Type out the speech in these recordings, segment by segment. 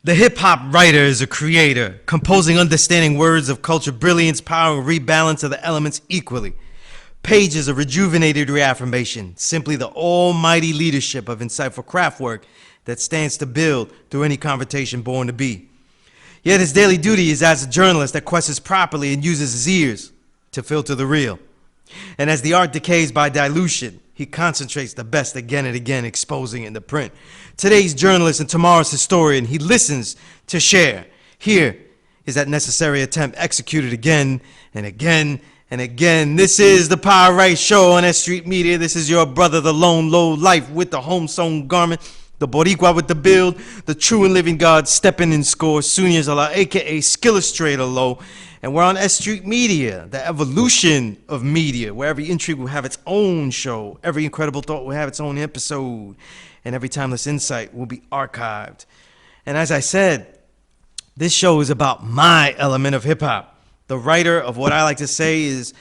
The hip-hop writer is a creator, composing understanding words of culture, brilliance, power, and rebalance of the elements equally. Page is a rejuvenated reaffirmation, simply the almighty leadership of insightful craft work that stands to build through any confrontation born to be. Yet his daily duty is as a journalist that questions properly and uses his ears to filter the real. And as the art decays by dilution, he concentrates the best again and again, exposing it in the print. Today's journalist and tomorrow's historian, he listens to share. Here is that necessary attempt executed again and again and again. This is the Power Right Show on S.STREET Media. This is your brother, the lone low life with the home-sewn garment, the Boricua with the build, the true and living God stepping in score, Sunias Allah, a.k.a. Skillustrator Low. And we're on S.STREET Media, the evolution of media, where every intrigue will have its own show, every incredible thought will have its own episode, and every timeless insight will be archived. And as I said, this show is about my element of hip-hop. The writer of what I like to say is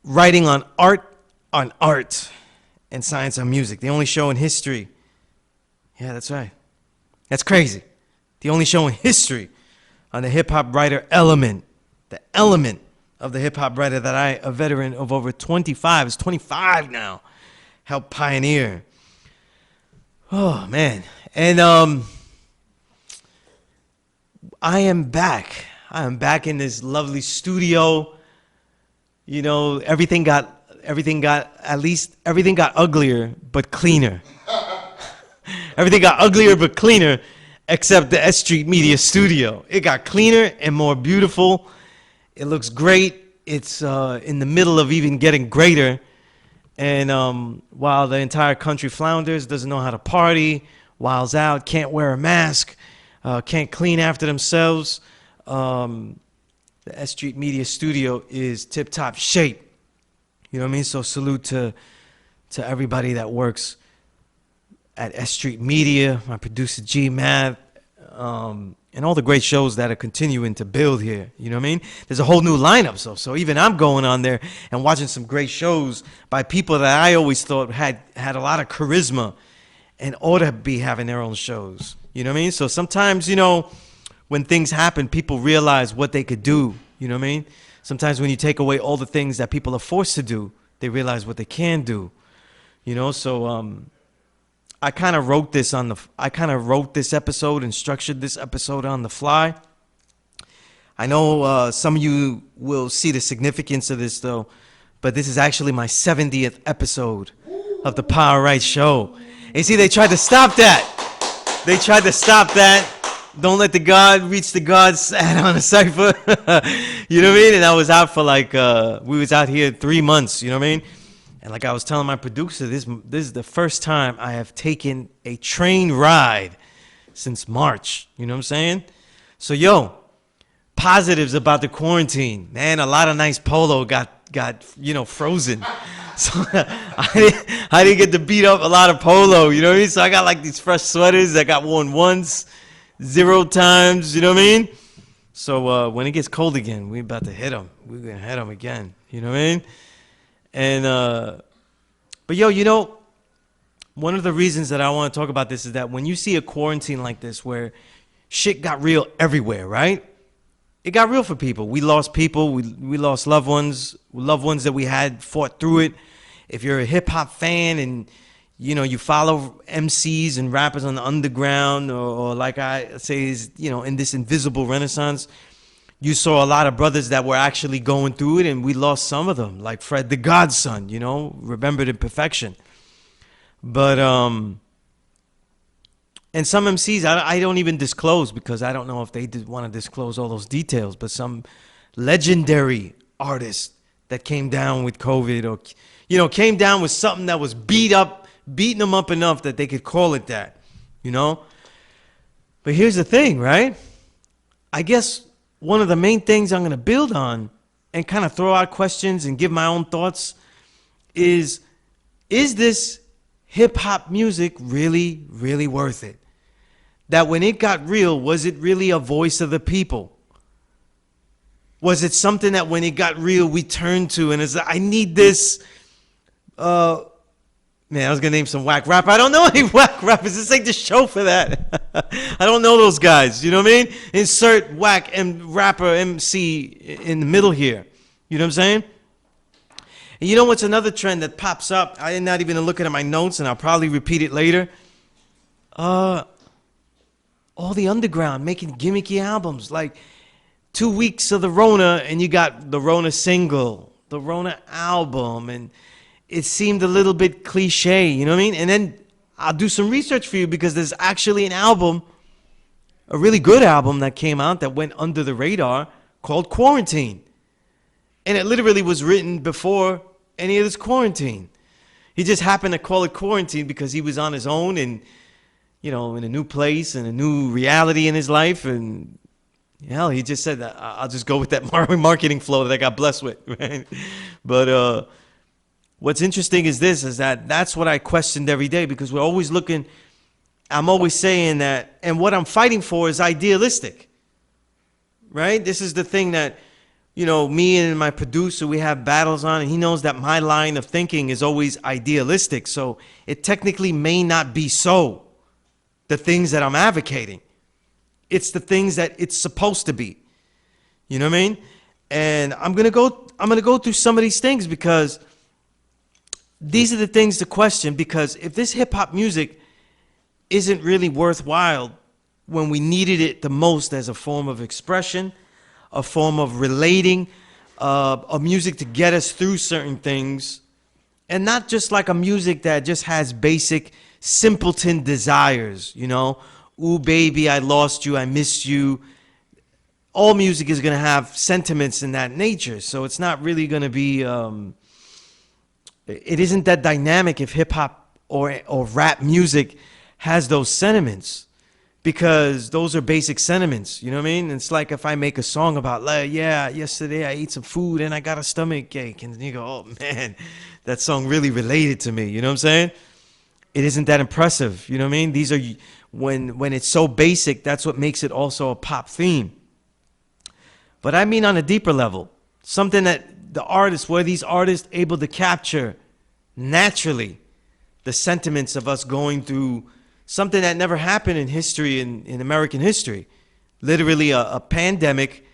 writing on art and science on music. The only show in history. Yeah, that's right. That's crazy. The only show in history on the hip-hop writer element, the element of the hip-hop writer that I, a veteran of over 25, is 25 now, helped pioneer. Oh, man. And I am back. I am back in this lovely studio. You know, everything got uglier, but cleaner. Everything got uglier, but cleaner, except the S.STREET Media studio. It got cleaner and more beautiful. It looks great. It's in the middle of even getting greater. And while the entire country flounders, doesn't know how to party, wilds out, can't wear a mask, can't clean after themselves, the S.STREET Media studio is tip-top shape. You know what I mean? So salute to everybody that works at S.STREET Media, my producer G Math, and all the great shows that are continuing to build here. You know what I mean? There's a whole new lineup, so even I'm going on there and watching some great shows by people that I always thought had a lot of charisma and ought to be having their own shows. You know what I mean? So sometimes, you know, when things happen, people realize what they could do. You know what I mean? Sometimes when you take away all the things that people are forced to do, they realize what they can do. You know, so I kind of wrote this episode and structured this episode on the fly. I know some of you will see the significance of this, though, but this is actually my 70th episode of the Power Right Show. And see, they tried to stop that. Don't let the God reach the God sat on a cipher. You know what I mean? And I was out for we was out here 3 months, you know what I mean? And like I was telling my producer, this is the first time I have taken a train ride since March. You know what I'm saying? So, yo, positives about the quarantine. Man, a lot of nice polo got frozen. So I didn't get to beat up a lot of polo. You know what I mean? So I got like these fresh sweaters that got worn once, 0 times. You know what I mean? So when it gets cold again, we're about to hit them. We're going to hit them again. You know what I mean? And, but yo, you know, one of the reasons that I want to talk about this is that when you see a quarantine like this where shit got real everywhere, right? It got real for people. We lost people. We lost loved ones that we had fought through it. If you're a hip hop fan and, you know, you follow MCs and rappers on the underground or like I say is, you know, in this invisible renaissance, you saw a lot of brothers that were actually going through it, and we lost some of them, like Fred the Godson, you know, remembered in perfection. But, and some MCs, I don't even disclose because I don't know if they did want to disclose all those details, but some legendary artists that came down with COVID or, you know, came down with something that was beating them up enough that they could call it that, you know. But here's the thing, right? I guess one of the main things I'm going to build on and kind of throw out questions and give my own thoughts is this hip-hop music really, really worth it? That when it got real, was it really a voice of the people? Was it something that when it got real, we turned to and it's like, I need this Man, I was gonna name some whack rapper. I don't know any whack rappers. This ain't the show for that. I don't know those guys. You know what I mean? Insert whack and rapper MC in the middle here. You know what I'm saying? And you know what's another trend that pops up? I did not even look at my notes, and I'll probably repeat it later. All the underground making gimmicky albums, like 2 weeks of the Rona, and you got the Rona single, the Rona album, and it seemed a little bit cliche, you know what I mean? And then I'll do some research for you because there's actually an album, a really good album that came out that went under the radar called Quarantine. And it literally was written before any of this quarantine. He just happened to call it Quarantine because he was on his own and, you know, in a new place and a new reality in his life. And, hell, he just said, I'll just go with that marketing flow that I got blessed with, right? But, what's interesting is this, is that that's what I questioned every day because we're always looking, I'm always saying that, and what I'm fighting for is idealistic, right? This is the thing that, you know, me and my producer, we have battles on, and he knows that my line of thinking is always idealistic. So it technically may not be so, the things that I'm advocating. It's the things that it's supposed to be. You know what I mean? And I'm gonna go through some of these things because these are the things to question, because if this hip-hop music isn't really worthwhile when we needed it the most as a form of expression, a form of relating, a music to get us through certain things, and not just like a music that just has basic simpleton desires, you know, ooh baby, I lost you, I missed you. All music is going to have sentiments in that nature, so it's not really going to be... it isn't that dynamic if hip-hop or rap music has those sentiments, because those are basic sentiments, you know what I mean? It's like if I make a song about, yeah, yesterday I ate some food and I got a stomach ache, and you go, oh man, that song really related to me, you know what I'm saying? It isn't that impressive, you know what I mean? These are, when it's so basic, that's what makes it also a pop theme. But I mean on a deeper level, something that the artists, were these artists able to capture naturally the sentiments of us going through something that never happened in history, in American history, literally a pandemic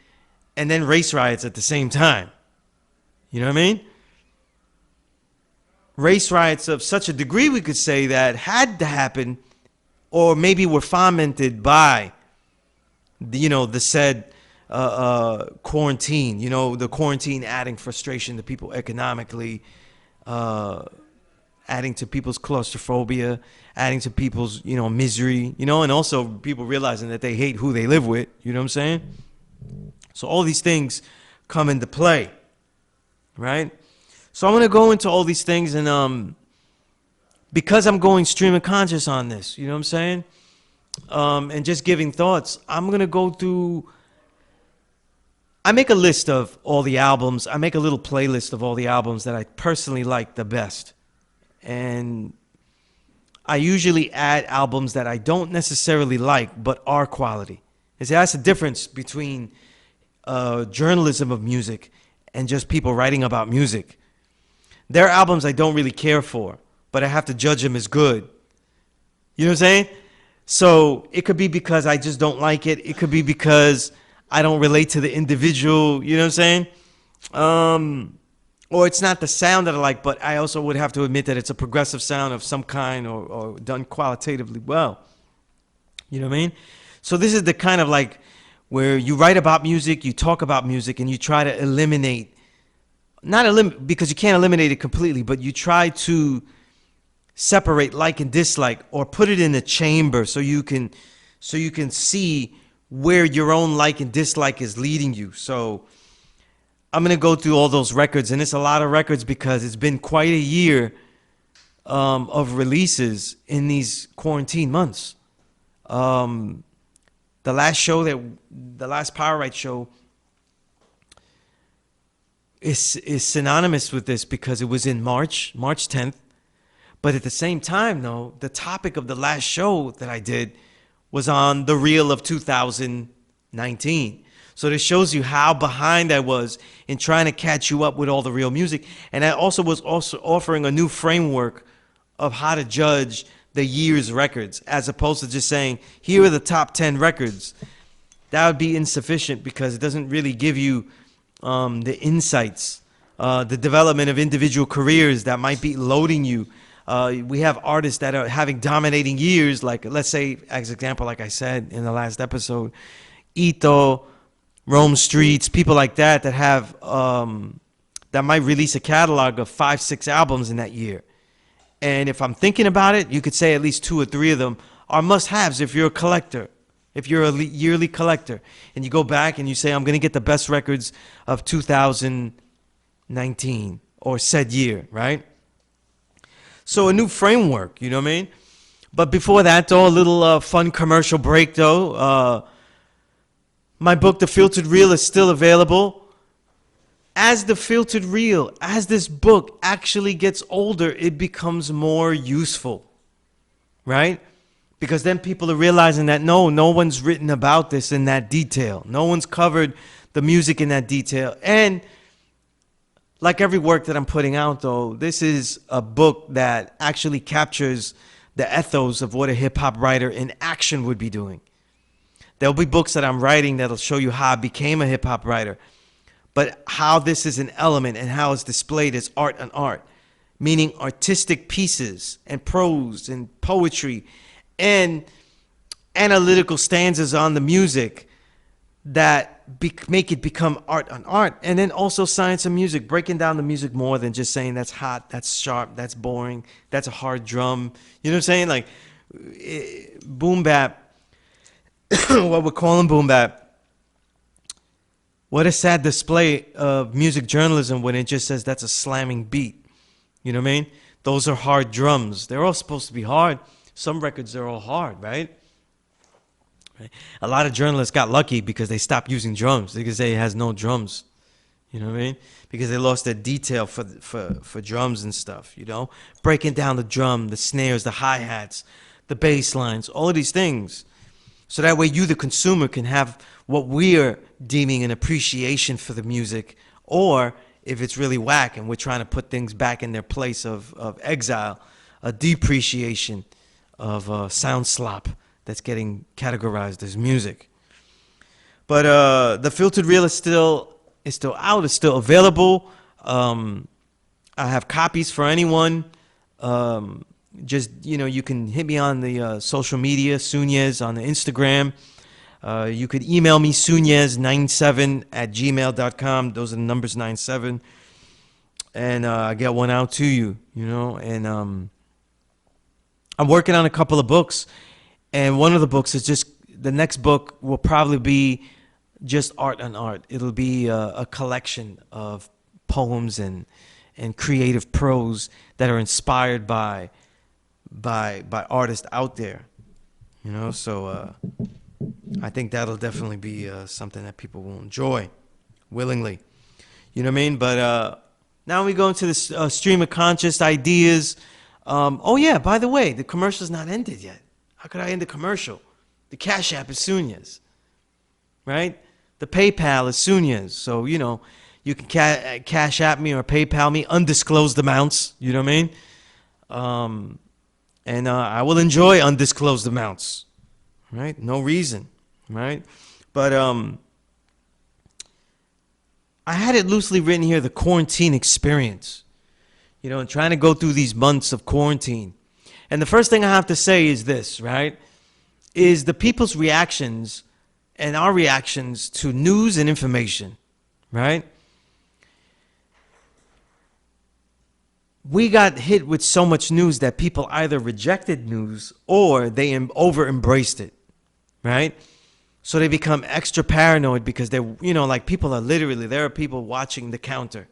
and then race riots at the same time. You know what I mean? Race riots of such a degree, we could say, that had to happen, or maybe were fomented by, you know, the said quarantine, you know, the quarantine adding frustration to people economically, adding to people's claustrophobia, adding to people's, you know, misery, you know, and also people realizing that they hate who they live with, you know what I'm saying? So all these things come into play, right? So I'm going to go into all these things, and because I'm going stream of conscious on this, you know what I'm saying? And just giving thoughts, I'm going to go through... I make a list of all the albums. I make a little playlist of all the albums that I personally like the best. And I usually add albums that I don't necessarily like, but are quality. You see, that's the difference between journalism of music and just people writing about music. There are albums I don't really care for, but I have to judge them as good. You know what I'm saying? So it could be because I just don't like it. It could be because I don't relate to the individual, you know what I'm saying? Or it's not the sound that I like, but I also would have to admit that it's a progressive sound of some kind, or done qualitatively well. You know what I mean? So this is the kind of like where you write about music, you talk about music, and you try to eliminate, not eliminate, because you can't eliminate it completely, but you try to separate like and dislike, or put it in a chamber so you can see where your own like and dislike is leading you. So I'm going to go through all those records, and it's a lot of records because it's been quite a year of releases in these quarantine months. The last Power Right show is synonymous with this because it was in March 10th. But at the same time, though, the topic of the last show that I did was on the reel of 2019. So this shows you how behind I was in trying to catch you up with all the real music. And I also was offering a new framework of how to judge the year's records, as opposed to just saying, here are the top 10 records. That would be insufficient because it doesn't really give you the insights, the development of individual careers that might be loading you. We have artists that are having dominating years, like, let's say, as example, like I said in the last episode, Ito, Rome Streets, people like that that have that might release a catalog of 5, 6 albums in that year. And if I'm thinking about it, you could say at least 2 or 3 of them are must-haves if you're a collector, if you're a yearly collector. And you go back and you say, I'm going to get the best records of 2019 or said year, right? So a new framework, you know what I mean? But before that, though, a little fun commercial break, though. My book, The Filtered Reel, is still available. As The Filtered Reel, as this book actually gets older, it becomes more useful, right? Because then people are realizing that no one's written about this in that detail. No one's covered the music in that detail. And like every work that I'm putting out, though, this is a book that actually captures the ethos of what a hip-hop writer in action would be doing. There'll be books that I'm writing that'll show you how I became a hip-hop writer, but how this is an element and how it's displayed as art and art, meaning artistic pieces and prose and poetry and analytical stanzas on the music that make it become art on art. And then also science and music, breaking down the music more than just saying that's hot, that's sharp, that's boring, that's a hard drum. You know what I'm saying? Like boom bap, what we're calling boom bap. What a sad display of music journalism when it just says that's a slamming beat. You know what I mean? Those are hard drums. They're all supposed to be hard. Some records are all hard, right? A lot of journalists got lucky because they stopped using drums. They could say it has no drums. You know what I mean? Because they lost their detail for drums and stuff, you know? Breaking down the drum, the snares, the hi-hats, the bass lines, all of these things. So that way you, the consumer, can have what we're deeming an appreciation for the music, or if it's really whack and we're trying to put things back in their place of exile, a depreciation of sound slop that's getting categorized as music. But The Filtered Reel is still out, it's still available. I have copies for anyone. Just, you can hit me on the social media, Sunez on the Instagram. You could email me, sunez97@gmail.com. Those are the numbers, 97. And I get one out to you, And I'm working on a couple of books. And one of the books is the next book will probably be just art on art. It'll be a collection of poems and creative prose that are inspired by artists out there, so I think that'll definitely be something that people will enjoy willingly, you know what I mean? But now we go into this stream of conscious ideas. Oh yeah, by the way, the commercial's not ended yet. How could I end the commercial? The Cash App is Sunez, right? The PayPal is Sunez, so you can Cash App me or PayPal me undisclosed amounts, you know what I mean? And I will enjoy undisclosed amounts, right? No reason, right? But I had it loosely written here, the quarantine experience, and trying to go through these months of quarantine. And the first thing I have to say is this, right? Is the people's reactions and our reactions to news and information, right? We got hit with so much news that people either rejected news or they over-embraced it, right? So they become extra paranoid because they're, like people are literally, there are people watching the counter,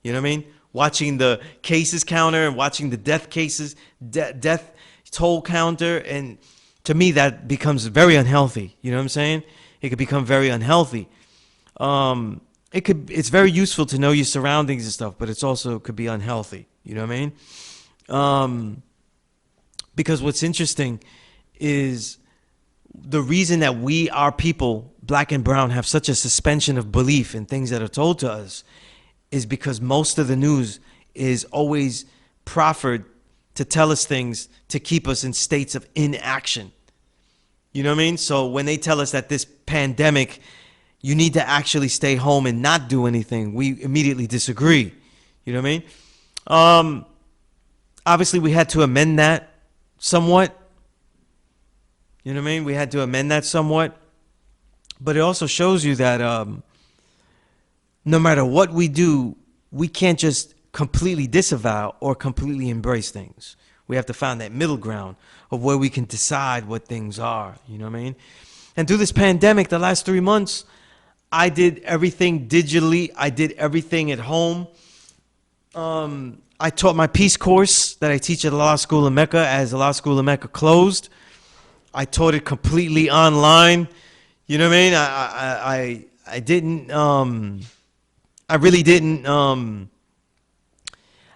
you know what I mean? Watching the cases counter and watching the death cases, death toll counter. And to me, that becomes very unhealthy. You know what I'm saying? It could become very unhealthy. It's very useful to know your surroundings and stuff, but it's also could be unhealthy. You know what I mean? Because what's interesting is the reason that our people, black and brown, have such a suspension of belief in things that are told to us is because most of the news is always proffered to tell us things to keep us in states of inaction. You know what I mean? So when they tell us that this pandemic, you need to actually stay home and not do anything, we immediately disagree. You know what I mean? Obviously, we had to amend that somewhat. You know what I mean? We had to amend that somewhat. But it also shows you that no matter what we do, we can't just completely disavow or completely embrace things. We have to find that middle ground of where we can decide what things are. You know what I mean? And through this pandemic, the last 3 months, I did everything digitally. I did everything at home. I taught my peace course that I teach at the Law School of Mecca as the Law School of Mecca closed. I taught it completely online. You know what I mean? I didn't, I really didn't,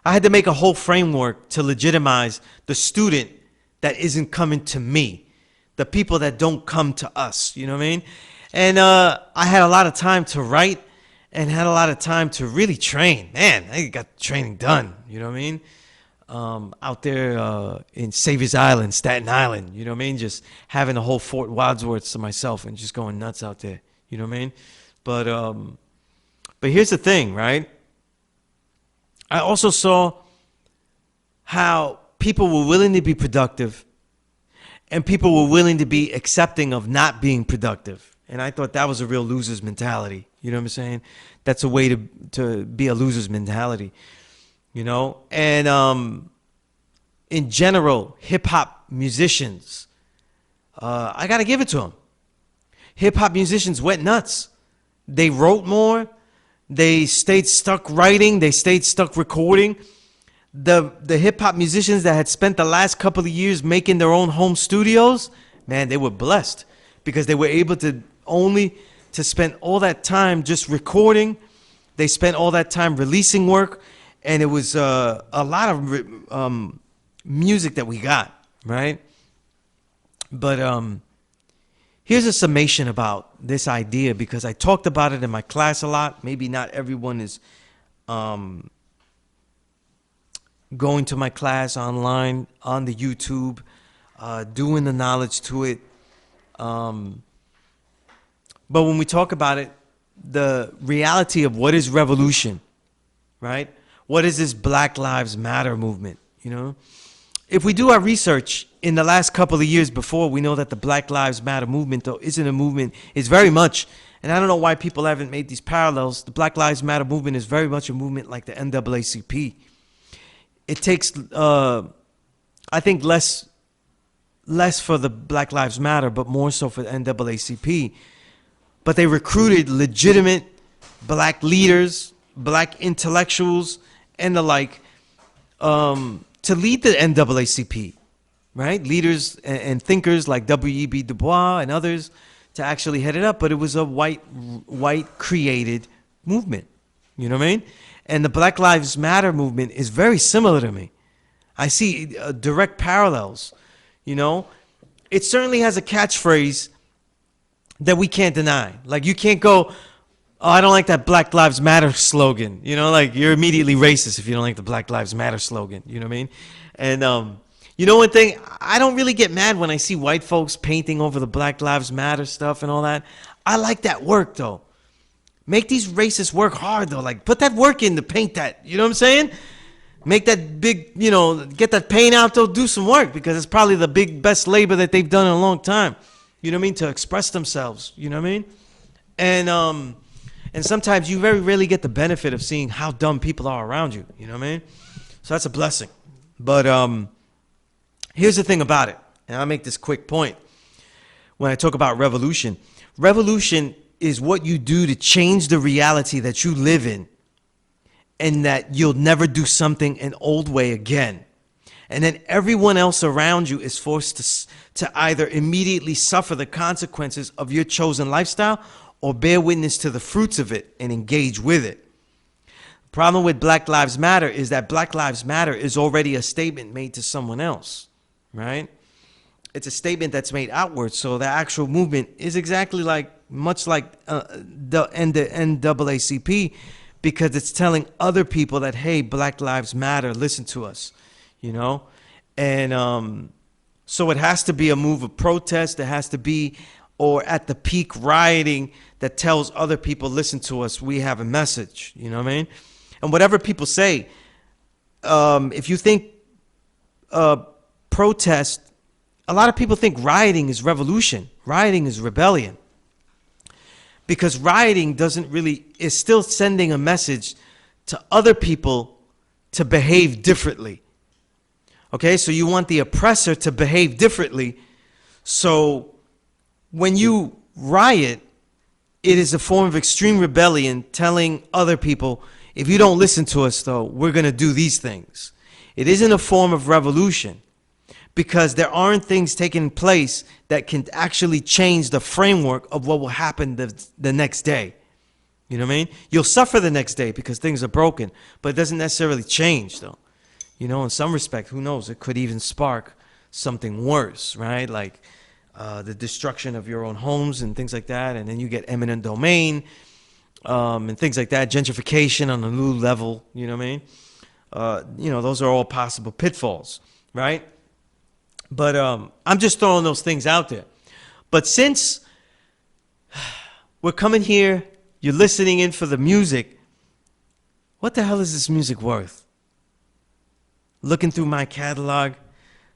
I had to make a whole framework to legitimize the student that isn't coming to me, the people that don't come to us, you know what I mean? And I had a lot of time to write and had a lot of time to really train. Man, I got training done, you know what I mean? Out there in Savior's Island, Staten Island, you know what I mean? Just having the whole Fort Wadsworth to myself and just going nuts out there, you know what I mean? But here's the thing, right? I also saw how people were willing to be productive and people were willing to be accepting of not being productive. And I thought that was a real loser's mentality. You know what I'm saying? That's a way to be a loser's mentality, you know? And in general, hip-hop musicians, I got to give it to them. Hip-hop musicians went nuts. They wrote more. They stayed stuck writing. They stayed stuck recording. The hip-hop musicians that had spent the last couple of years making their own home studios, man, they were blessed because they were able to spend all that time just recording. They spent all that time releasing work, and it was a lot of music that we got, right? But here's a summation about this idea, because I talked about it in my class a lot. Maybe not everyone is going to my class online, on the YouTube, doing the knowledge to it. But when we talk about it, the reality of what is revolution, right? What is this Black Lives Matter movement, you know? If we do our research in the last couple of years before, we know that the Black Lives Matter movement, though, isn't a movement. It's very much, and I don't know why people haven't made these parallels. The Black Lives Matter movement is very much a movement like the NAACP. It takes, I think, less for the Black Lives Matter, but more so for the NAACP. But they recruited legitimate black leaders, black intellectuals, and the like, to lead the NAACP, right? Leaders and thinkers like W.E.B. Du Bois and others to actually head it up. But it was a white created movement, you know what I mean? And the Black Lives Matter movement is very similar to me. I see direct parallels, you know? It certainly has a catchphrase that we can't deny. Like, you can't go, oh, I don't like that Black Lives Matter slogan. You know, like, you're immediately racist if you don't like the Black Lives Matter slogan. You know what I mean? And you know one thing? I don't really get mad when I see white folks painting over the Black Lives Matter stuff and all that. I like that work, though. Make these racists work hard, though. Like, put that work in to paint that. You know what I'm saying? Make that big, you know, get that paint out, though. Do some work, because it's probably the best labor that they've done in a long time. You know what I mean? To express themselves. You know what I mean? And sometimes you very rarely get the benefit of seeing how dumb people are around you. You know what I mean? So that's a blessing. But here's the thing about it. And I'll make this quick point. When I talk about revolution, revolution is what you do to change the reality that you live in, and that you'll never do something an old way again. And then everyone else around you is forced to either immediately suffer the consequences of your chosen lifestyle or bear witness to the fruits of it and engage with it. The problem with Black Lives Matter is that Black Lives Matter is already a statement made to someone else, right? It's a statement that's made outward. So the actual movement is exactly much like the NAACP, because it's telling other people that, hey, Black Lives Matter, listen to us, you know? And so it has to be a move of protest. It has to be, or at the peak, rioting that tells other people, listen to us, we have a message. You know what I mean? And whatever people say, if you think protest, a lot of people think rioting is revolution. Rioting is rebellion. Because rioting is still sending a message to other people to behave differently. Okay, so you want the oppressor to behave differently. So when you riot, it is a form of extreme rebellion telling other people, if you don't listen to us, though, we're going to do these things. It isn't a form of revolution because there aren't things taking place that can actually change the framework of what will happen the next day. You know what I mean? You'll suffer the next day because things are broken, but it doesn't necessarily change, though. You know, in some respect, who knows? It could even spark something worse, right? Like the destruction of your own homes and things like that, and then you get eminent domain and things like that, gentrification on a new level, you know what I mean? You know, those are all possible pitfalls, right? But I'm just throwing those things out there. But since we're coming here, you're listening in for the music, what the hell is this music worth? Looking through my catalog,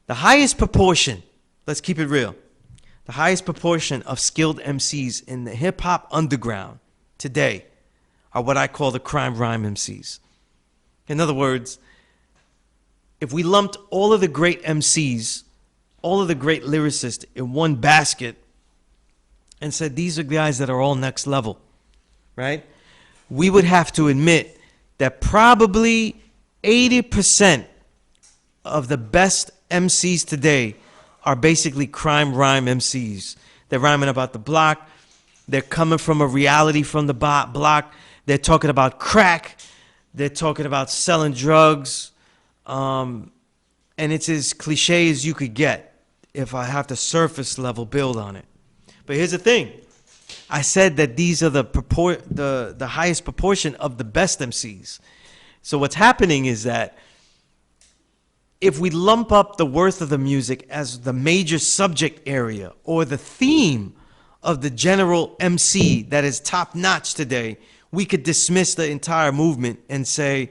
the highest proportion, let's keep it real, the highest proportion of skilled MCs in the hip-hop underground today are what I call the crime rhyme MCs. In other words, if we lumped all of the great MCs, all of the great lyricists in one basket and said these are guys that are all next level, right? We would have to admit that probably 80% of the best MCs today are basically crime rhyme MCs. They're rhyming about the block. They're coming from a reality from the block. They're talking about crack. They're talking about selling drugs. And it's as cliche as you could get if I have to surface level build on it. But here's the thing. I said that these are the highest proportion of the best MCs. So what's happening is that if we lump up the worth of the music as the major subject area or the theme of the general MC that is top notch today, we could dismiss the entire movement and say,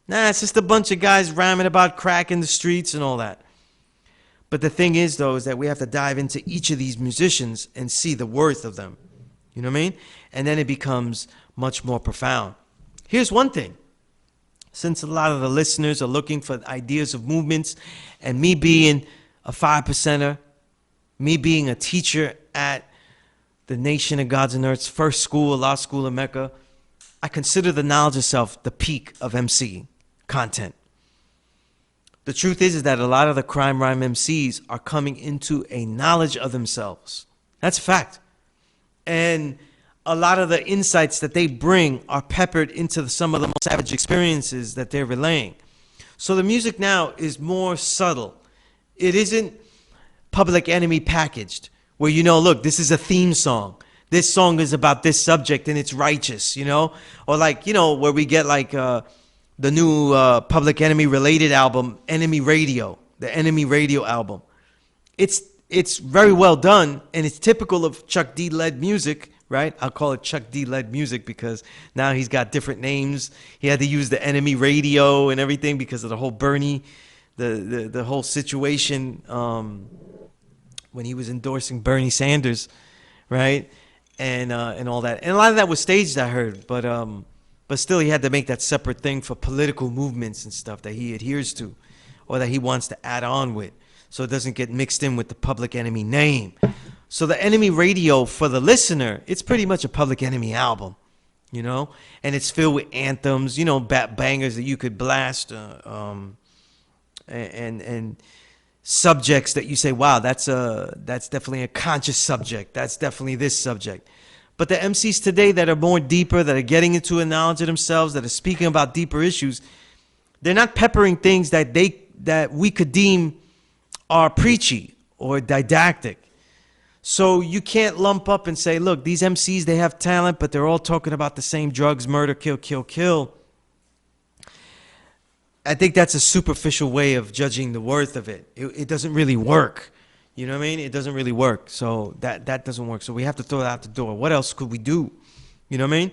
nah, it's just a bunch of guys rhyming about crack in the streets and all that. But the thing is, though, is that we have to dive into each of these musicians and see the worth of them. You know what I mean? And then it becomes much more profound. Here's one thing. Since a lot of the listeners are looking for ideas of movements, and me being a 5%er, me being a teacher at the Nation of Gods and Earth's first school, law school in Mecca, I consider the knowledge of self the peak of MC content. The truth is that a lot of the crime rhyme MCs are coming into a knowledge of themselves. That's a fact. And a lot of the insights that they bring are peppered into some of the most savage experiences that they're relaying. So the music now is more subtle. It isn't Public Enemy packaged, where you know, look, this is a theme song. This song is about this subject and it's righteous, you know? Or like, you know, where we get like the new Public Enemy related album, Enemy Radio, the Enemy Radio album. It's very well done, and it's typical of Chuck D-led music, right? I'll call it Chuck D-led music because now he's got different names. He had to use the Enemy Radio and everything because of the whole Bernie, the whole situation when he was endorsing Bernie Sanders, right? And all that. And a lot of that was staged, I heard, but still he had to make that separate thing for political movements and stuff that he adheres to or that he wants to add on with, so it doesn't get mixed in with the Public Enemy name. So the Enemy Radio, for the listener, it's pretty much a Public Enemy album, you know? And it's filled with anthems, you know, bangers that you could blast, and subjects that you say, wow, that's definitely a conscious subject. That's definitely this subject. But the MCs today that are more deeper, that are getting into a knowledge of themselves, that are speaking about deeper issues, they're not peppering things that we could deem are preachy or didactic. So you can't lump up and say, look, these MCs, they have talent, but they're all talking about the same drugs, murder, kill, kill, kill. I think that's a superficial way of judging the worth of it. It doesn't really work. You know what I mean? It doesn't really work. So that doesn't work. So we have to throw it out the door. What else could we do? You know what I mean?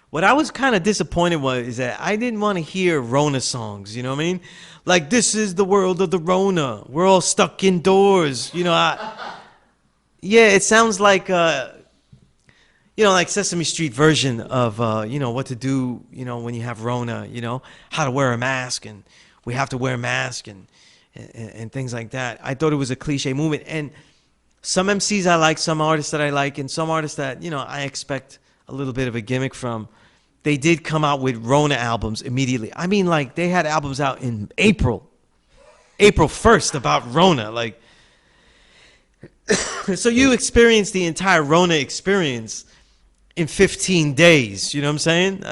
What I was kind of disappointed was is that I didn't want to hear Rona songs. You know what I mean? Like, this is the world of the Rona. We're all stuck indoors. Yeah, it sounds like like Sesame Street version of what to do, when you have Rona, how to wear a mask, and we have to wear a mask, and things like that. I thought it was a cliche movement, and some MCs I like, some artists that I like, and some artists that I expect a little bit of a gimmick from. They did come out with Rona albums immediately. I mean, like, they had albums out in April 1st about Rona, like. So you experienced the entire Rona experience in 15 days. You know what I'm saying?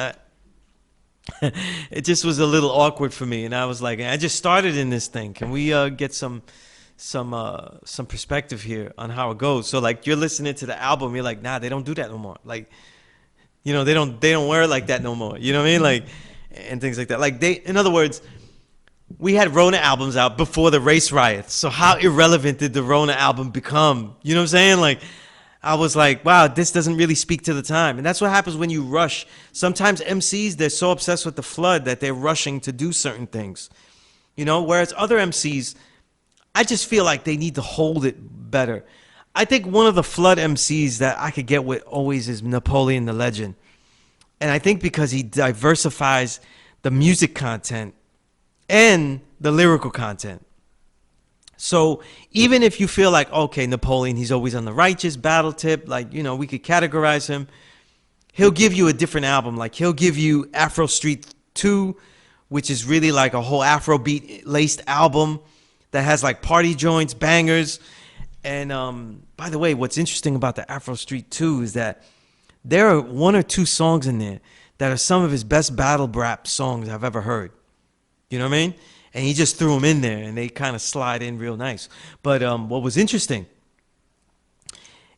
It just was a little awkward for me, and I was like, I just started in this thing. Can we get some perspective here on how it goes? So, like, you're listening to the album, you're like, nah, they don't do that no more. Like, they don't wear it like that no more. You know what I mean? Like, and things like that. Like, in other words, we had Rona albums out before the race riots. So how irrelevant did the Rona album become? You know what I'm saying? Like, I was like, wow, this doesn't really speak to the time. And that's what happens when you rush. Sometimes MCs, they're so obsessed with the flood that they're rushing to do certain things. Whereas other MCs, I just feel like they need to hold it better. I think one of the flood MCs that I could get with always is Napoleon the Legend. And I think because he diversifies the music content and the lyrical content. So even if you feel like, okay, Napoleon, he's always on the righteous battle tip, like, we could categorize him, he'll give you a different album. Like, he'll give you S.TREET 2, which is really like a whole Afrobeat laced album that has like party joints, bangers. And by the way, what's interesting about the S.TREET 2 is that there are one or two songs in there that are some of his best battle rap songs I've ever heard. You know what I mean? And he just threw them in there, and they kind of slide in real nice. But what was interesting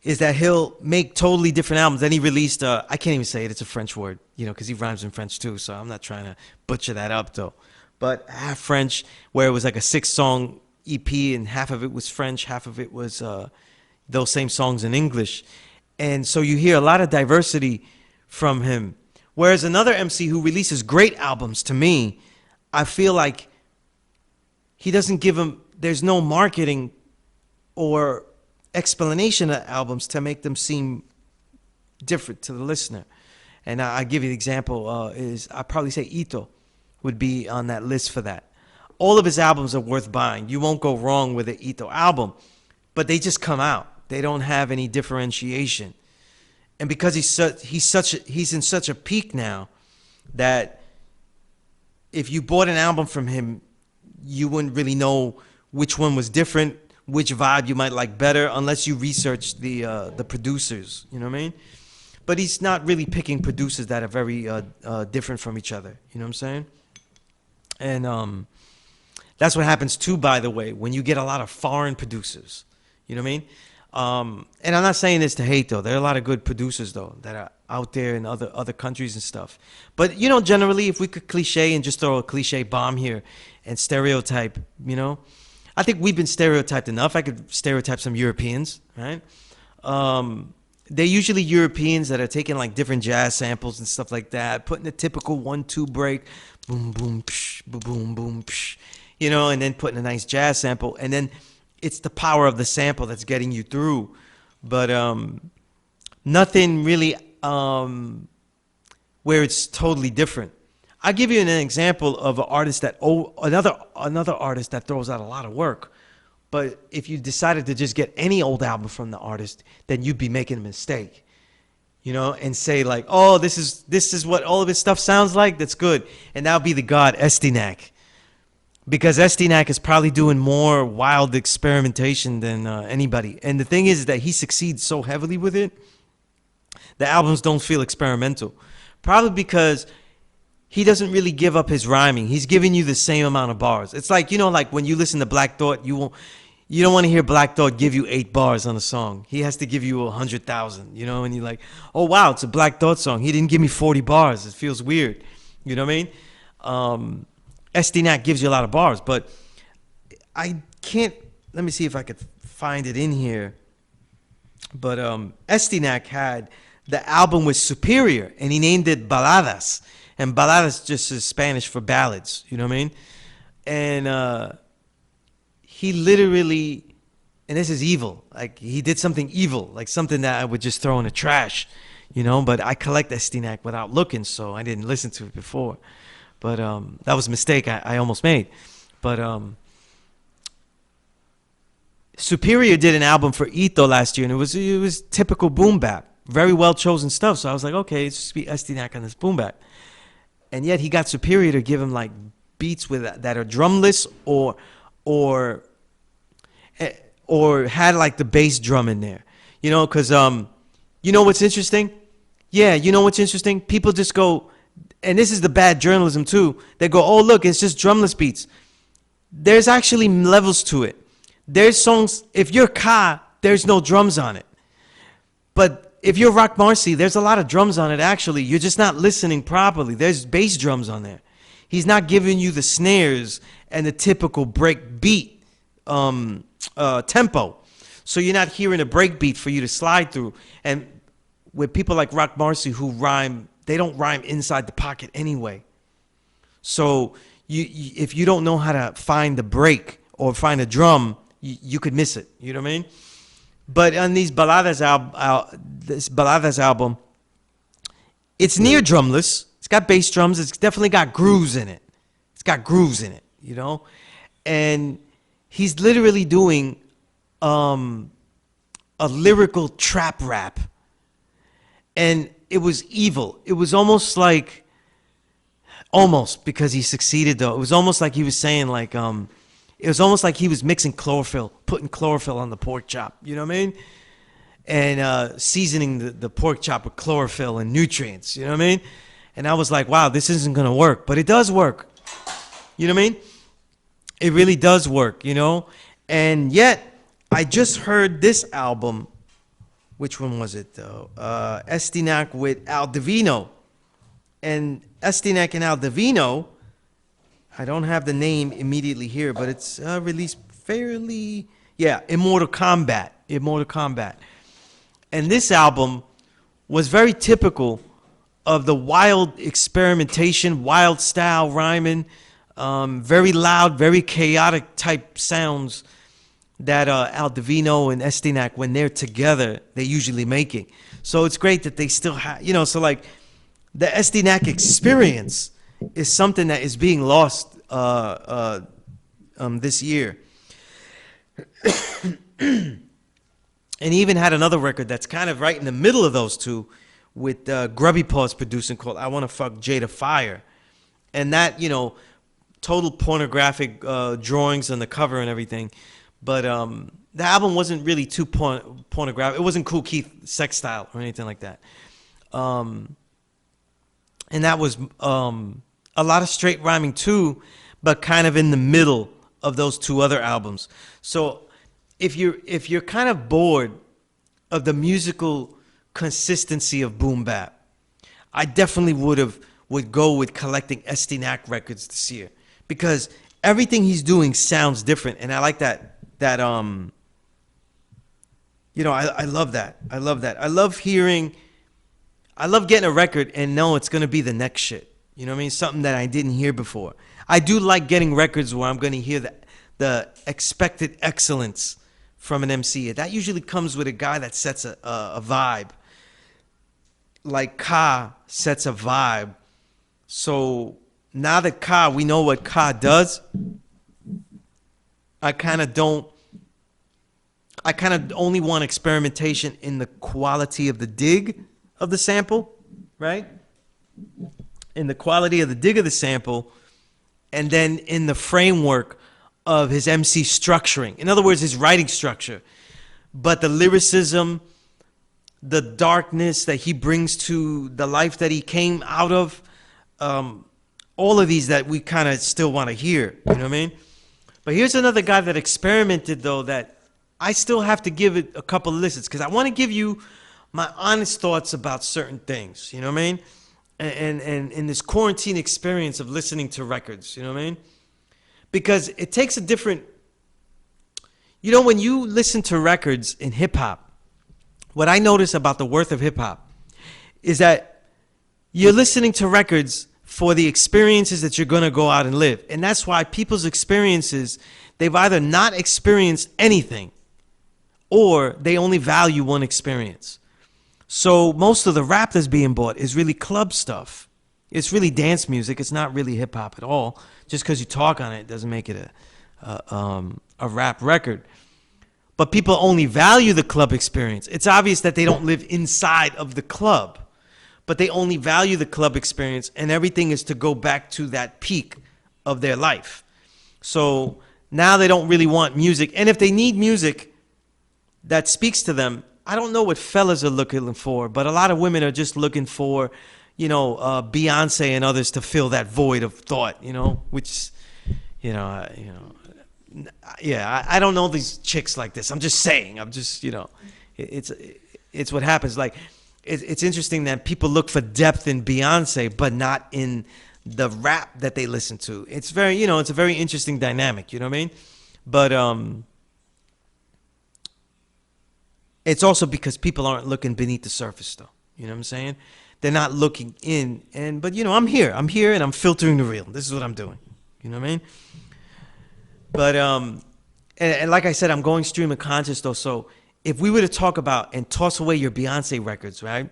is that he'll make totally different albums. Then he released, I can't even say it, it's a French word, because he rhymes in French too, so I'm not trying to butcher that up, though. But half French, where it was like a 6-song EP, and half of it was French, half of it was those same songs in English. And so you hear a lot of diversity from him. Whereas another MC who releases great albums, to me, I feel like he doesn't give them, there's no marketing or explanation of albums to make them seem different to the listener. And I give you the example is, I'd probably say Ito would be on that list for that. All of his albums are worth buying. You won't go wrong with an Ito album, but they just come out. They don't have any differentiation. And because he's in such a peak now that if you bought an album from him, you wouldn't really know which one was different, which vibe you might like better, unless you research the producers. You know what I mean? But he's not really picking producers that are very different from each other. You know what I'm saying? And that's what happens too, by the way, when you get a lot of foreign producers. You know what I mean? And I'm not saying this to hate, though. There are a lot of good producers, though, that are out there in other countries and stuff. But, generally, if we could cliche and just throw a cliche bomb here and stereotype, I think we've been stereotyped enough. I could stereotype some Europeans, right? They're usually Europeans that are taking, like, different jazz samples and stuff like that, putting a typical 1-2 break, boom, boom, psh, boom, boom, boom, psh, and then putting a nice jazz sample. And then it's the power of the sample that's getting you through. But nothing really where it's totally different. I'll give you an example of an artist another artist that throws out a lot of work. But if you decided to just get any old album from the artist, then you'd be making a mistake. And say like, oh, this is what all of his stuff sounds like. That's good. And that would be the god S.STREET. Because S.STREET is probably doing more wild experimentation than anybody. And the thing is that he succeeds so heavily with it, the albums don't feel experimental. Probably because he doesn't really give up his rhyming. He's giving you the same amount of bars. It's like, like when you listen to Black Thought, you don't want to hear Black Thought give you 8 bars on a song. He has to give you 100,000, and you're like, oh, wow, it's a Black Thought song. He didn't give me 40 bars. It feels weird. You know what I mean? SDNAC gives you a lot of bars, but I can't. Let me see if I could find it in here. But SDNAC had the album with Superior, and he named it Baladas, and Baladas just is Spanish for ballads. You know what I mean? And he literally, and this is evil. Like, he did something evil, like something that I would just throw in the trash, you know. But I collect SDNAC without looking, so I didn't listen to it before. But that was a mistake I almost made. But Superior did an album for Ito last year, and it was typical boom bap, very well chosen stuff. So I was like, okay, it's just be SDNAC on this boom bap. And yet he got Superior to give him like beats with that are drumless or had like the bass drum in there, you know, because you know what's interesting? Yeah, you know what's interesting? People just go, and this is the bad journalism too. They go, oh look, it's just drumless beats. There's actually levels to it. There's songs, if you're Ka, there's no drums on it. But if you're Rock Marcy, there's a lot of drums on it actually. You're just not listening properly. There's bass drums on there. He's not giving you the snares and the typical break beat tempo. So you're not hearing a break beat for you to slide through. And with people like Rock Marcy who rhyme, they don't rhyme inside the pocket anyway. So if you don't know how to find the break or find a drum, you could miss it. You know what I mean? But on these Baladas this Baladas album, it's near drumless. It's got bass drums. It's definitely got grooves in it. It's got grooves in it, you know? And he's literally doing a lyrical trap rap. And it was evil. It was almost like, because he succeeded though. It was almost like he was saying like, it was almost like he was mixing chlorophyll, putting chlorophyll on the pork chop. You know what I mean? And seasoning the pork chop with chlorophyll and nutrients. You know what I mean? And I was like, wow, this isn't going to work. But it does work. You know what I mean? It really does work, you know? And yet, I just heard this album. Which one was it, though? SDNAC with Al Divino. And SDNAC and Al Divino, I don't have the name immediately here, but it's released fairly... Yeah, Immortal Kombat. Immortal Kombat. And this album was very typical of the wild experimentation, wild style rhyming, very loud, very chaotic type sounds that Al Divino and SDNAC, when they're together, they're usually making. So it's great that they still have, you know, so like the SDNAC experience is something that is being lost this year. And he even had another record that's kind of right in the middle of those two with Grubby Paws producing called I Wanna Fuck Jada Fire. And that, you know, total pornographic drawings on the cover and everything. But the album wasn't really too pornographic. It wasn't Kool Keith sex style or anything like that. And that was a lot of straight rhyming too, but kind of in the middle of those two other albums. So if you're kind of bored of the musical consistency of boom bap, I definitely would go with collecting SDNAC records this year, because everything he's doing sounds different, and I like that you know, I love that. I love that. I love getting a record and know it's gonna be the next shit. You know what I mean? Something that I didn't hear before. I do like getting records where I'm gonna hear the expected excellence from an MC. That usually comes with a guy that sets a vibe. Like Ka sets a vibe. So now that Ka, we know what Ka does, I kind of only want experimentation in the quality of the dig of the sample, right? In the quality of the dig of the sample, and then in the framework of his MC structuring. In other words, his writing structure. But the lyricism, the darkness that he brings to the life that he came out of, all of these that we kind of still want to hear, you know what I mean? But here's another guy that experimented, though, that I still have to give it a couple of listens, because I want to give you my honest thoughts about certain things, you know what I mean? and in this quarantine experience of listening to records, you know what I mean? Because it takes a different, when you listen to records in hip hop, what I notice about the worth of hip hop is that you're listening to records for the experiences that you're going to go out and live. And that's why people's experiences, they've either not experienced anything or they only value one experience. So most of the rap that's being bought is really club stuff. It's really dance music. It's not really hip hop at all. Just because you talk on it doesn't make it a rap record. But people only value the club experience. It's obvious that they don't live inside of the club, but they only value the club experience, and everything is to go back to that peak of their life. So now they don't really want music. And if they need music that speaks to them, I don't know what fellas are looking for, but a lot of women are just looking for, Beyonce and others to fill that void of thought, which, yeah, I don't know these chicks like this. I'm just saying. I'm just, it's what happens. Like, it's interesting that people look for depth in Beyonce, but not in the rap that they listen to. It's very, it's a very interesting dynamic. You know what I mean? But it's also because people aren't looking beneath the surface, though. You know what I'm saying? They're not looking in. But I'm here, and I'm filtering the real. This is what I'm doing. You know what I mean? But and like I said, I'm going stream of conscious though. So if we were to talk about and toss away your Beyonce records, right?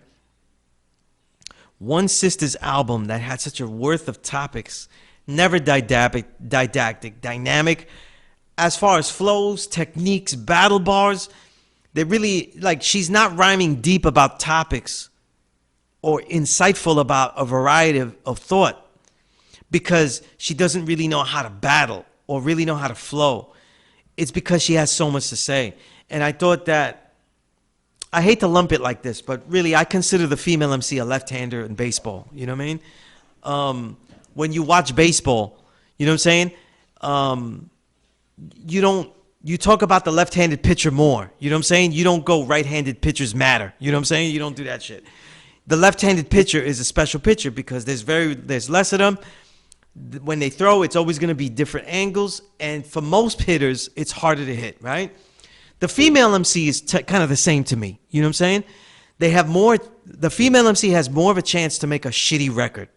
One Sister's album that had such a worth of topics, never didactic, dynamic, as far as flows, techniques, battle bars. They really, she's not rhyming deep about topics or insightful about a variety of thought because she doesn't really know how to battle or really know how to flow. It's because she has so much to say. And I thought that, I hate to lump it like this, but really I consider the female MC a left-hander in baseball. You know what I mean? When you watch baseball, you know what I'm saying? You talk about the left-handed pitcher more. You know what I'm saying? You don't go right-handed pitchers matter. You know what I'm saying? You don't do that shit. The left-handed pitcher is a special pitcher because there's less of them. When they throw, it's always going to be different angles. And for most hitters, it's harder to hit, right? The female MC is kind of the same to me. You know what I'm saying? The female MC has more of a chance to make a shitty record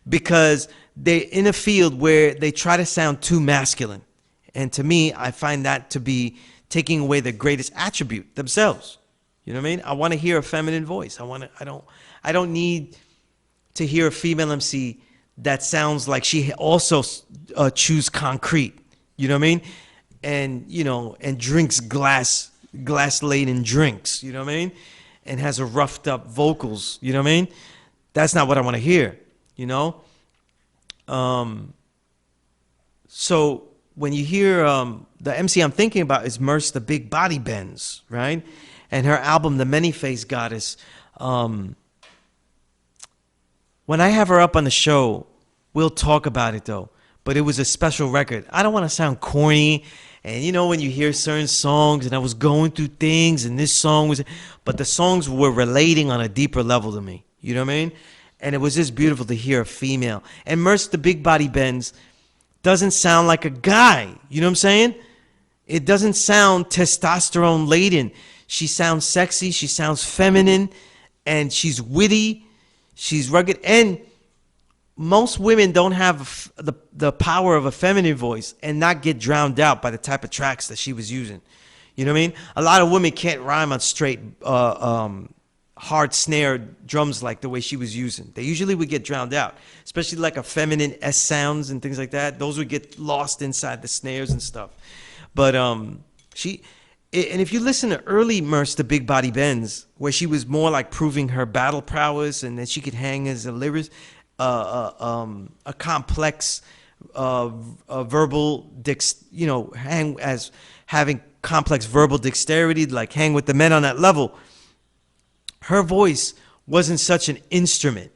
because they're in a field where they try to sound too masculine. And to me, I find that to be taking away the greatest attribute, themselves. You know what I mean? I want to hear a feminine voice. I don't need to hear a female MC that sounds like she also chews concrete. You know what I mean? And and drinks glass laden drinks. You know what I mean? And has a roughed up vocals. You know what I mean? That's not what I want to hear. So when you hear the MC I'm thinking about is Merce the Big Body Benz, right? And her album, The Many-Faced Goddess. When I have her up on the show, we'll talk about it though. But it was a special record. I don't want to sound corny. And when you hear certain songs, and I was going through things, and this song was, but the songs were relating on a deeper level to me. You know what I mean? And it was just beautiful to hear a female. And Merce the Big Body Benz doesn't sound like a guy. You know what I'm saying? It doesn't sound testosterone laden. She sounds sexy. She sounds feminine, and she's witty. She's rugged, and most women don't have the power of a feminine voice and not get drowned out by the type of tracks that she was using. You know what I mean? A lot of women can't rhyme on straight hard snare drums like the way she was using. They usually would get drowned out, especially like a feminine S sounds and things like that. Those would get lost inside the snares and stuff. But and if you listen to early Merce the Big Body Benz, where she was more like proving her battle prowess and that she could hang as a lyricist, a complex verbal hang as having complex verbal dexterity, like hang with the men on that level. Her voice wasn't such an instrument.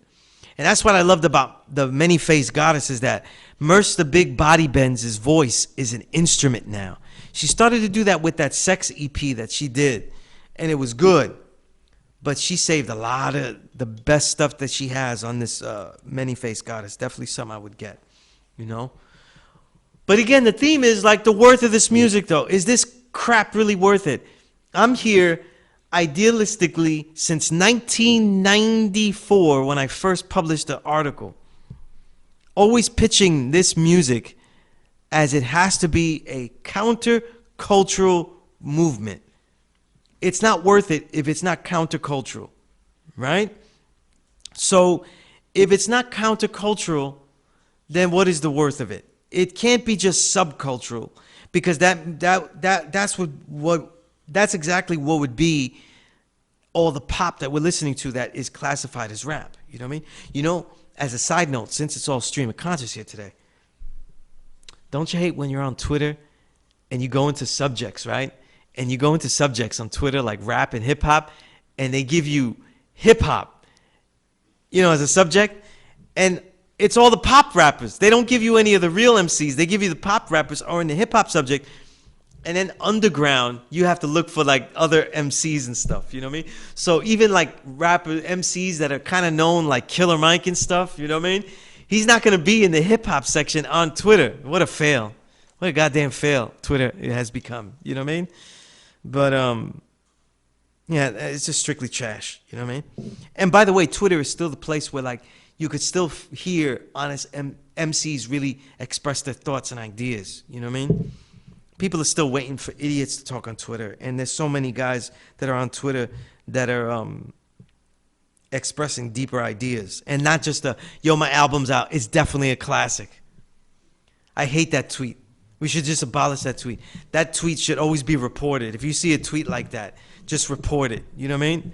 And that's what I loved about the Many-Faced Goddess, is that Merce the Big Body Benz's voice is an instrument now. She started to do that with that Sex EP that she did, and it was good. But she saved a lot of the best stuff that she has on this Many-Faced Goddess. Definitely something I would get, you know? But again, the theme is like the worth of this music, though. Is this crap really worth it? I'm here idealistically since 1994 when I first published the article, always pitching this music as it has to be a countercultural movement. It's not worth it if it's not countercultural, right? So if it's not countercultural, then what is the worth of it? It can't be just subcultural, because that's exactly what would be all the pop that we're listening to that is classified as rap. You know what I mean? You know, as a side note, since it's all stream of conscious here today, don't you hate when you're on Twitter and you go into subjects, right? And you go into subjects on Twitter like rap and hip hop, and they give you hip hop, you know, as a subject, and it's all the pop rappers. They don't give you any of the real MCs. They give you the pop rappers or in the hip hop subject. And then underground, you have to look for like other MCs and stuff. You know what I mean? So even like rapper MCs that are kind of known, like Killer Mike and stuff, you know what I mean? He's not going to be in the hip hop section on Twitter. What a fail. What a goddamn fail Twitter has become. You know what I mean? But yeah, it's just strictly trash. You know what I mean? And by the way, Twitter is still the place where like you could still hear honest MCs really express their thoughts and ideas. You know what I mean? People are still waiting for idiots to talk on Twitter. And there's so many guys that are on Twitter that are expressing deeper ideas. And not just yo, my album's out. It's definitely a classic. I hate that tweet. We should just abolish that tweet. That tweet should always be reported. If you see a tweet like that, just report it. You know what I mean?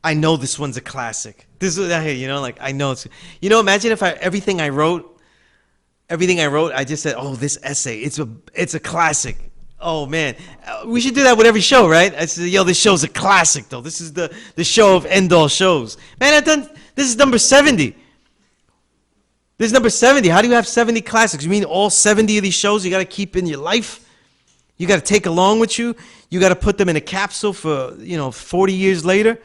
I know this one's a classic. This is out here, you know, like I know it's, you know, imagine if everything I wrote, I just said, oh, this essay, it's a classic. Oh man, we should do that with every show, right? I said, yo, this show's a classic though. This is the show of end all shows. Man, this is number 70. This is number 70. How do you have 70 classics? You mean all 70 of these shows you got to keep in your life? You got to take along with you? You got to put them in a capsule for, 40 years later?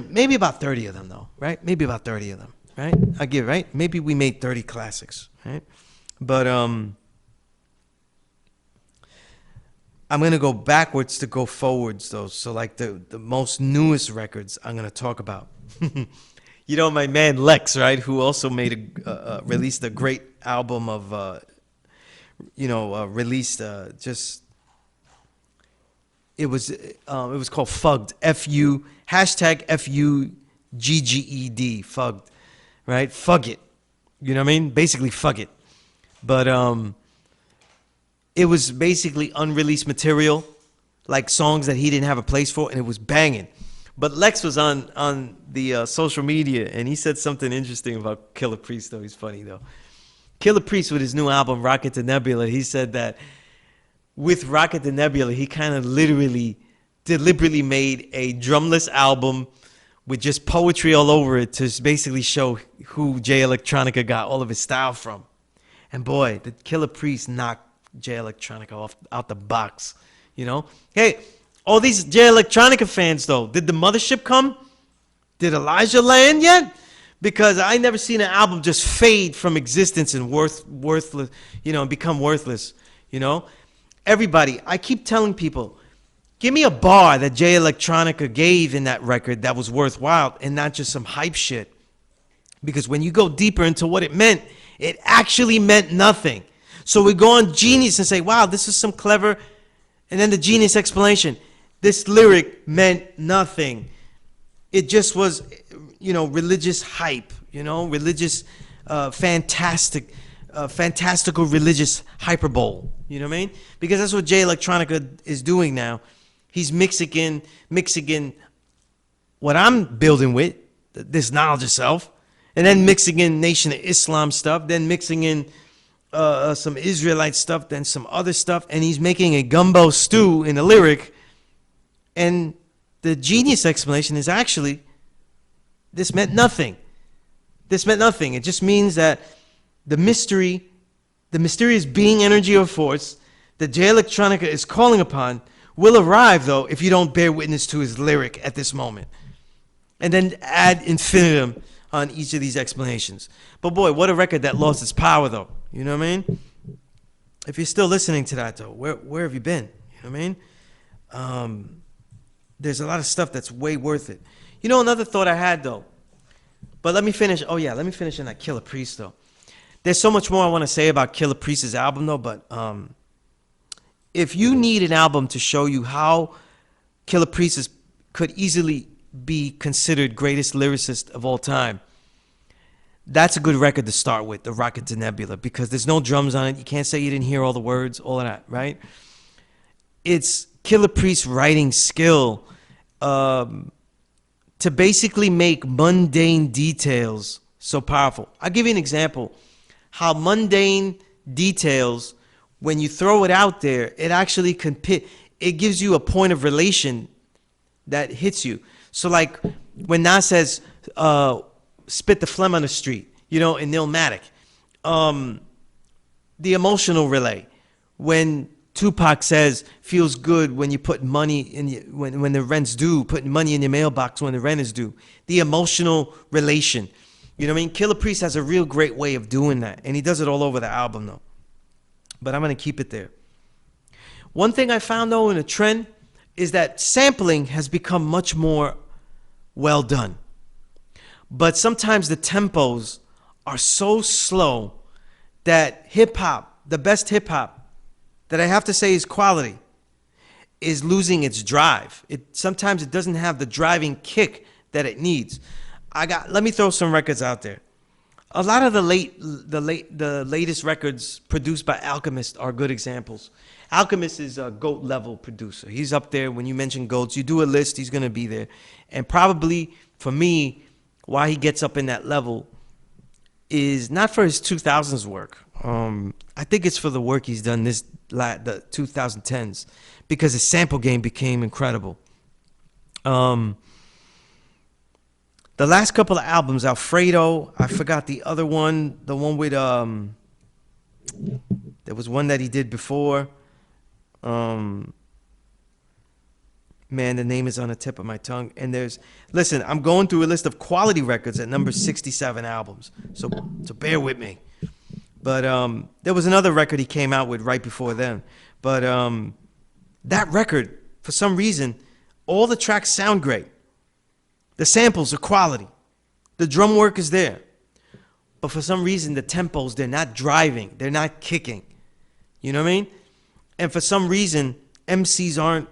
Maybe about 30 of them, though, right? Maybe about 30 of them, right? I give, right? Maybe we made 30 classics, right? But I'm going to go backwards to go forwards, though. So, like, the most newest records I'm going to talk about. You know, my man Lex, right, who also made released a great album of, released just, it was called Fugged, F-U, hashtag F-U-G-G-E-D, Fugged, right? Fug it, you know what I mean? Basically, fug it. But it was basically unreleased material, like songs that he didn't have a place for, and it was banging. But Lex was on the social media, and he said something interesting about Killer Priest, though. He's funny, though. Killer Priest, with his new album, Rocket to Nebula, he said that with Rocket to Nebula, he kind of deliberately made a drumless album with just poetry all over it to basically show who Jay Electronica got all of his style from. And boy, the Killer Priest knocked Jay Electronica out the box, you know? Hey, all these Jay Electronica fans, though, did the mothership come? Did Elijah land yet? Because I never seen an album just fade from existence and worthless, and become worthless, Everybody, I keep telling people, give me a bar that Jay Electronica gave in that record that was worthwhile and not just some hype shit. Because when you go deeper into what it meant, it actually meant nothing. So we go on Genius and say, wow, this is some clever, and then the Genius explanation. This lyric meant nothing. It just was, religious hype, religious, fantastical religious hyperbole. You know what I mean? Because that's what Jay Electronica is doing now. He's mixing in what I'm building with, this knowledge of self, and then mixing in Nation of Islam stuff, then mixing in some Israelite stuff, then some other stuff, and he's making a gumbo stew in a lyric. And the Genius explanation is actually, this meant nothing. This meant nothing. It just means that the mysterious being, energy, or force that Jay Electronica is calling upon will arrive, though, if you don't bear witness to his lyric at this moment. And then add infinitum on each of these explanations. But boy, what a record that lost its power, though. You know what I mean? If you're still listening to that, though, where have you been? You know what I mean? There's a lot of stuff that's way worth it. You know, another thought I had, though. But let me finish. Oh, yeah, let me finish in that Killer Priest, though. There's so much more I want to say about Killer Priest's album, though. But if you need an album to show you how Killer Priest could easily be considered greatest lyricist of all time, that's a good record to start with, The Rocket to Nebula, because there's no drums on it. You can't say you didn't hear all the words, all of that, right? It's Killer Priest's writing skill to basically make mundane details so powerful. I'll give you an example. How mundane details, when you throw it out there, it actually it gives you a point of relation that hits you. So like when Nas says, spit the phlegm on the street, you know, in Illmatic. The emotional relay. When Tupac says, feels good when you put money in when the rent's due, putting money in your mailbox when the rent is due. The emotional relation. You know what I mean? Killer Priest has a real great way of doing that. And he does it all over the album, though. But I'm going to keep it there. One thing I found, though, in a trend is that sampling has become much more well done. But sometimes the tempos are so slow that hip-hop, the best hip-hop, that I have to say is quality, is losing its drive. Sometimes it doesn't have the driving kick that it needs. Let me throw some records out there. A lot of the latest records produced by Alchemist are good examples. Alchemist is a GOAT level producer. He's up there. When you mention GOATs, you do a list, he's going to be there. And probably for me, why he gets up in that level is not for his 2000s work. I think it's for the work he's done the 2010s, because his sample game became incredible. The last couple of albums, Alfredo, I forgot the other one, the one with there was one that he did before. Man, the name is on the tip of my tongue. And listen, I'm going through a list of quality records at number 67 albums. So bear with me. But there was another record he came out with right before then. But that record, for some reason, all the tracks sound great. The samples are quality. The drum work is there. But for some reason, the tempos, they're not driving. They're not kicking. You know what I mean? And for some reason, MCs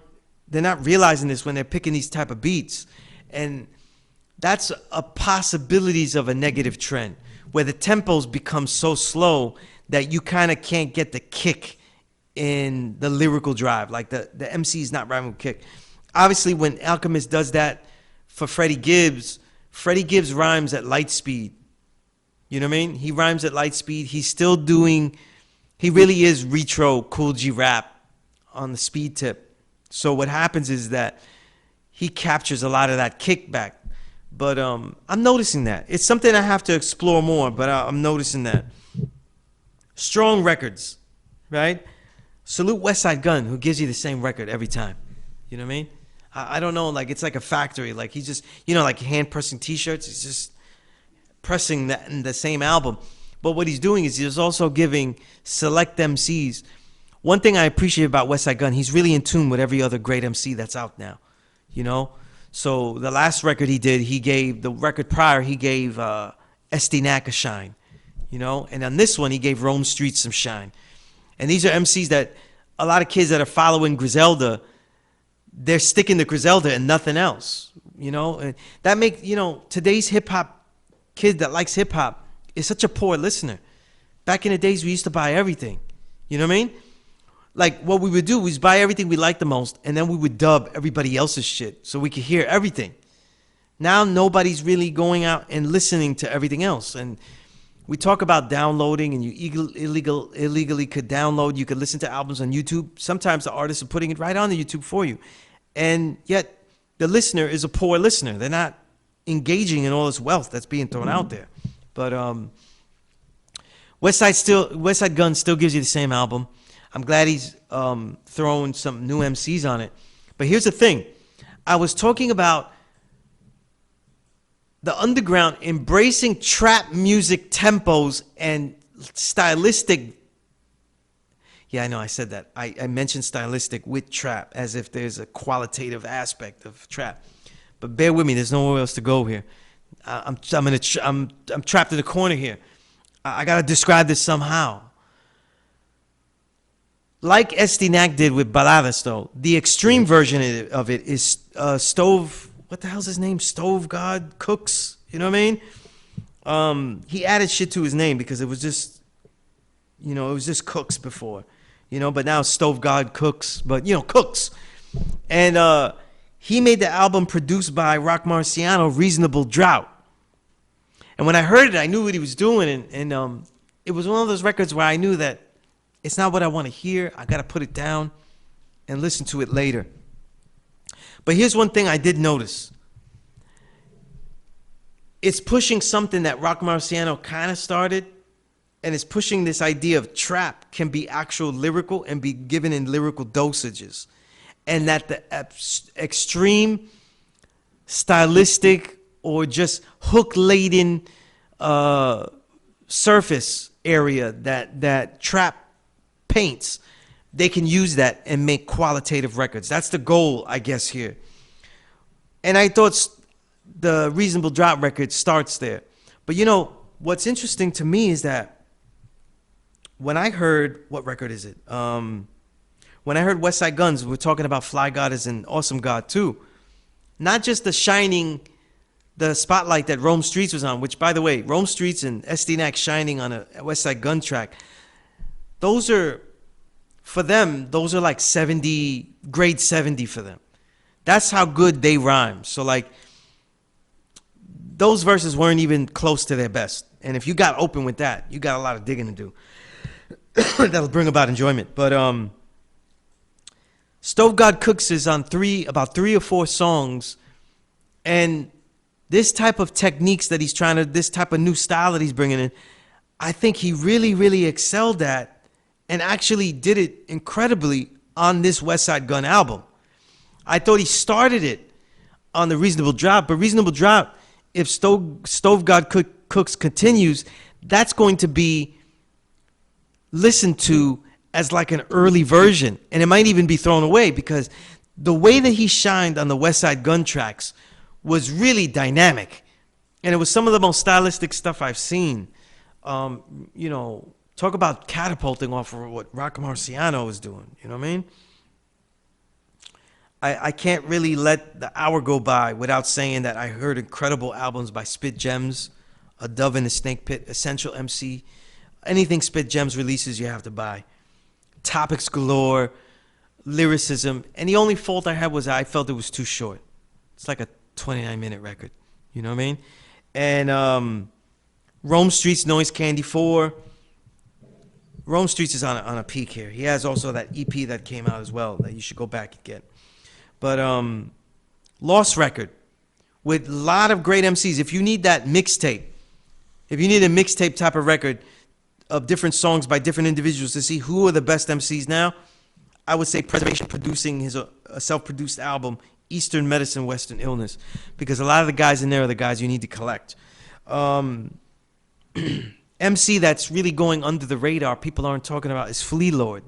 they're not realizing this when they're picking these type of beats. And that's a possibilities of a negative trend, where the tempos become so slow that you kind of can't get the kick in the lyrical drive. Like the MC is not rhyming with kick. Obviously, when Alchemist does that for Freddie Gibbs rhymes at light speed. You know what I mean? He rhymes at light speed. He really is retro Cool G rap on the speed tip. So what happens is that he captures a lot of that kickback. But I'm noticing that. It's something I have to explore more, but I'm noticing that. Strong records, right? Salute West Side Gun, who gives you the same record every time. You know what I mean? I don't know, like it's like a factory. Like he's just, like hand pressing T-shirts. He's just pressing that in the same album. But what he's doing is he's also giving select MCs. One thing I appreciate about West Side Gun, he's really in tune with every other great MC that's out now. So the last record he did, the record prior, he gave S.STREET a shine. And on this one, he gave Rome Street some shine. And these are MCs that a lot of kids that are following Griselda, they're sticking to Griselda and nothing else, and that makes, today's hip hop kid that likes hip hop is such a poor listener. Back in the days, we used to buy everything. You know what I mean? Like what we would do was buy everything we liked the most, and then we would dub everybody else's shit so we could hear everything. Now nobody's really going out and listening to everything else. And we talk about downloading, and you illegally could download. You could listen to albums on YouTube. Sometimes the artists are putting it right on the YouTube for you. And yet the listener is a poor listener. They're not engaging in all this wealth that's being thrown out there. But West Side Gun still gives you the same album. I'm glad he's throwing some new MCs on it. But here's the thing. I was talking about the underground embracing trap music tempos and stylistic. Yeah, I know I said that. I mentioned stylistic with trap as if there's a qualitative aspect of trap. But bear with me. There's nowhere else to go here. I'm trapped in a corner here. I got to describe this somehow. Like STNAC did with Baladas, though, the extreme version of it is Stove. What the hell's his name? Stove God Cooks. You know what I mean? He added shit to his name because it was just, it was just Cooks before, But now Stove God Cooks, but Cooks, and he made the album produced by Rock Marciano, Reasonable Drought. And when I heard it, I knew what he was doing, and it was one of those records where I knew that it's not what I want to hear. I got to put it down and listen to it later. But here's one thing I did notice. It's pushing something that Rock Marciano kind of started, and it's pushing this idea of trap can be actual lyrical and be given in lyrical dosages. And that the extreme stylistic or just hook-laden surface area that trap paints, they can use that and make qualitative records. That's the goal, I guess, here. And I thought the Reasonable Drought record starts there. But what's interesting to me is that when I heard, what record is it? When I heard West Side Guns, we're talking about Fly God is an Awesome God too. Not just the spotlight that Rome Streets was on, which, by the way, Rome Streets and STNAC shining on a West Side Gun track, those are, for them, those are like grade 70 for them. That's how good they rhyme. So, those verses weren't even close to their best. And if you got open with that, you got a lot of digging to do. That'll bring about enjoyment. But Stove God Cooks is on about three or four songs, and this type of techniques that he's this type of new style that he's bringing in, I think he really, really excelled at and actually did it incredibly on this West Side Gun album. I thought he started it on the Reasonable Drought, but Reasonable Drought, if Stove God Cooks continues, that's going to be listened to as like an early version, and it might even be thrown away because the way that he shined on the West Side Gun tracks was really dynamic, and it was some of the most stylistic stuff I've seen. Talk about catapulting off of what Rock Marciano is doing. You know what I mean? I can't really let the hour go by without saying that I heard incredible albums by Spit Gems, A Dove in the Snake Pit, Essential MC. Anything Spit Gems releases, you have to buy. Topics galore, lyricism, and the only fault I had was I felt it was too short. It's like a 29-minute record. You know what I mean? And Rome Streets, Noise Candy 4. Rome Streets is on a peak here. He has also that EP that came out as well that you should go back and get. But Lost Record with a lot of great MCs. If you need that mixtape, if you need a mixtape type of record of different songs by different individuals to see who are the best MCs now, I would say Preservation producing his self-produced album, Eastern Medicine, Western Illness, because a lot of the guys in there are the guys you need to collect. MC that's really going under the radar, people aren't talking about, is Flea Lord.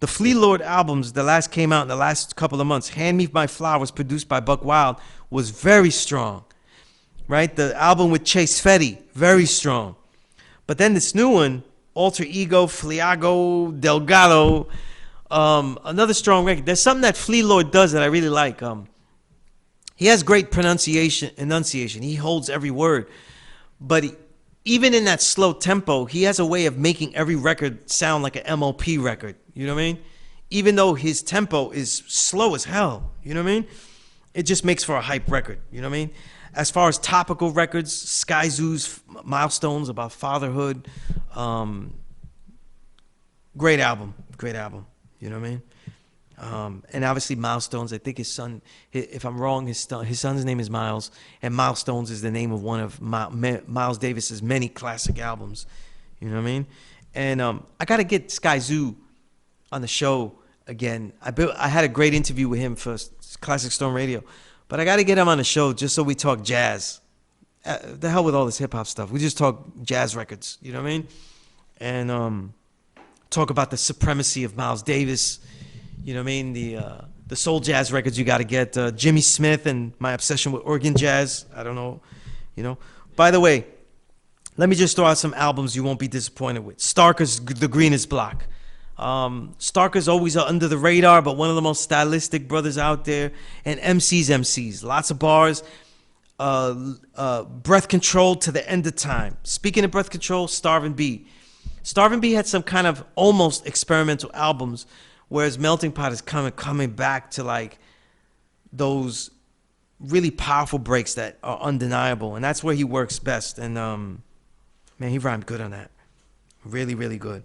The Flea Lord albums, the last came out in the last couple of months. Hand Me My Flowers, produced by Buck Wild, was very strong. Right? The album with Chase Fetty, very strong. But then this new one, Alter Ego, Fliago, Delgado, another strong record. There's something that Flea Lord does that I really like. He has great enunciation. He holds every word. But even in that slow tempo, he has a way of making every record sound like an MOP record. You know what I mean? Even though his tempo is slow as hell. You know what I mean? It just makes for a hype record. You know what I mean? As far as topical records, Sky Zoo's Milestones about fatherhood. Great album. Great album. You know what I mean? And obviously Milestones, I think his son, if I'm wrong, his son's name is Miles, and Milestones is the name of one of Miles Davis's many classic albums. You know what I mean? And I got to get Sky Zoo on the show again. I had a great interview with him for Classic Storm Radio, but I got to get him on the show just so we talk jazz. The hell with all this hip hop stuff. We just talk jazz records. You know what I mean? And talk about the supremacy of Miles Davis. You know what I mean? The soul jazz records you got to get. Jimmy Smith and my obsession with organ jazz. I don't know. You know. By the way, let me just throw out some albums you won't be disappointed with. Starker's The Greenest Block. Starker's always under the radar, but one of the most stylistic brothers out there. And MCs. Lots of bars. Breath Control to the End of Time. Speaking of Breath Control, Starvin' B. Starvin' B had some kind of almost experimental albums, whereas Melting Pot is coming back to like those really powerful breaks that are undeniable, and that's where he works best. And man, he rhymed good on that. Really, really good.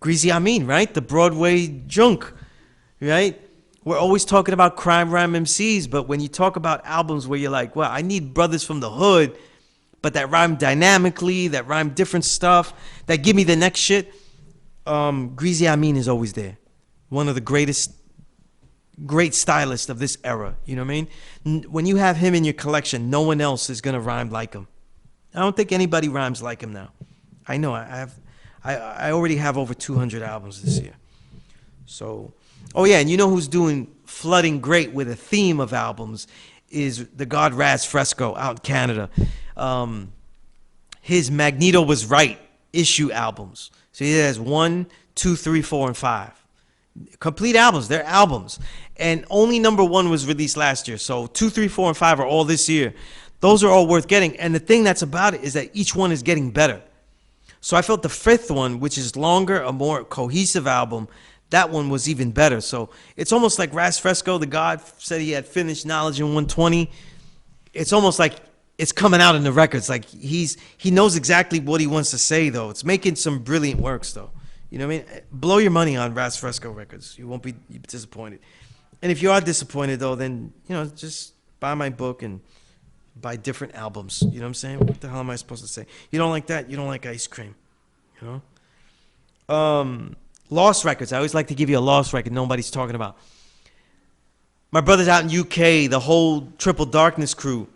Greasy Amin, right? The Broadway junk, right? We're always talking about crime rhyme MCs, but when you talk about albums where you're like, well, I need brothers from the hood, but that rhyme dynamically, that rhyme different stuff, that give me the next shit, Greasy Amin is always there. One of the great stylists of this era, you know what I mean? When you have him in your collection, no one else is going to rhyme like him. I don't think anybody rhymes like him now. I know, I already have over 200 albums this year. So, oh yeah, and you know who's doing flooding great with a theme of albums is the God Raz Fresco out in Canada. His Magneto Was Right issue albums. So he has 1, 2, 3, 4, and 5. Complete albums. They're albums. And only number 1 was released last year. So 2, 3, 4, and 5 are all this year. Those are all worth getting. And the thing that's about it is that each one is getting better. So I felt the 5th one, which is longer, a more cohesive album, that one was even better. So it's almost like Raz Fresco, the God, said he had finished Knowledge in 120. It's almost like it's coming out in the records. Like he knows exactly what he wants to say, though. It's making some brilliant works, though. You know what I mean? Blow your money on Raz Fresco records. You won't be disappointed. And if you are disappointed, though, then, you know, just buy my book and buy different albums. You know what I'm saying? What the hell am I supposed to say? You don't like that? You don't like ice cream. You know? Lost records. I always like to give you a lost record nobody's talking about. My brother's out in UK, the whole Triple Darkness crew.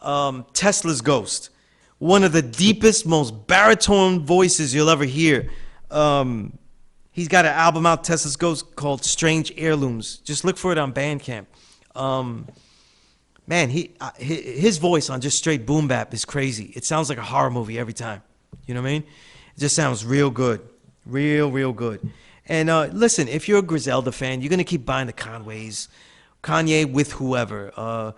Tesla's Ghost. One of the deepest, most baritone voices you'll ever hear. He's got an album out, Tesla's Ghost, called Strange Heirlooms. Just look for it on Bandcamp. Man, his voice on just straight boom bap is crazy. It sounds like a horror movie every time. You know what I mean? It just sounds real good. Real good. And listen, if you're a Griselda fan, you're going to keep buying the Conways. Kanye with whoever.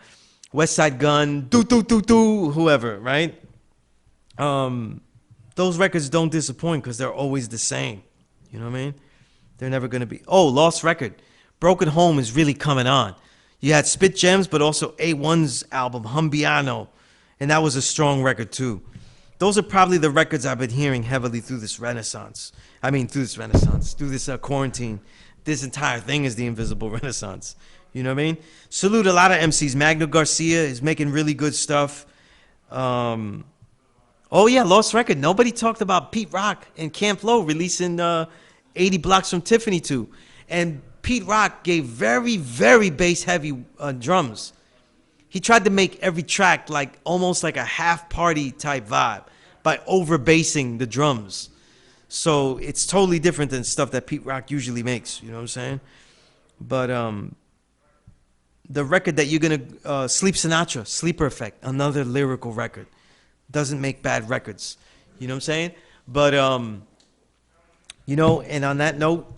West Side Gun, whoever, right? Those records don't disappoint because they're always the same. You know what I mean? They're never going to be. Oh, Lost Record. Broken Home is really coming on. You had Spit Gems, but also A1's album, Humbiano. And that was a strong record, too. Those are probably the records I've been hearing heavily through this renaissance. Through this quarantine. This entire thing is the invisible renaissance. You know what I mean? Salute a lot of MCs. Magno Garcia is making really good stuff. Oh, yeah, Lost Record. Nobody talked about Pete Rock and Camp Lo releasing 80 Blocks from Tiffany 2. And Pete Rock gave very, very bass-heavy drums. He tried to make every track like almost like a half-party type vibe by over-bassing the drums. So it's totally different than stuff that Pete Rock usually makes. You know what I'm saying? But the record that you're going to... Sleep Sinatra, Sleeper Effect, another lyrical record. Doesn't make bad records. You know what I'm saying? But, you know, and on that note,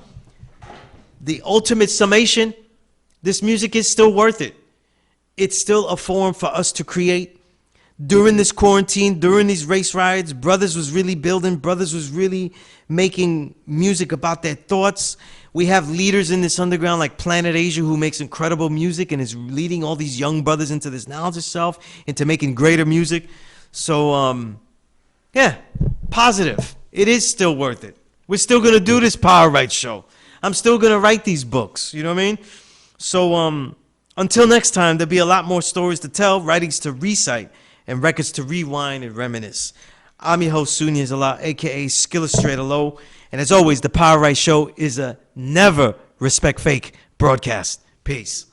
the ultimate summation, this music is still worth it. It's still a form for us to create. During this quarantine, during these race riots, brothers was really building. Brothers was really making music about their thoughts. We have leaders in this underground like Planet Asia who makes incredible music and is leading all these young brothers into this knowledge of self, into making greater music. So, yeah, positive. It is still worth it. We're still going to do this Power Right show. I'm still going to write these books. You know what I mean? So, until next time, there'll be a lot more stories to tell, writings to recite, and records to rewind and reminisce. I'm your host, Sunya Zala, aka Skillustrator Low. And as always, the Power Right Show is a never respect fake broadcast. Peace.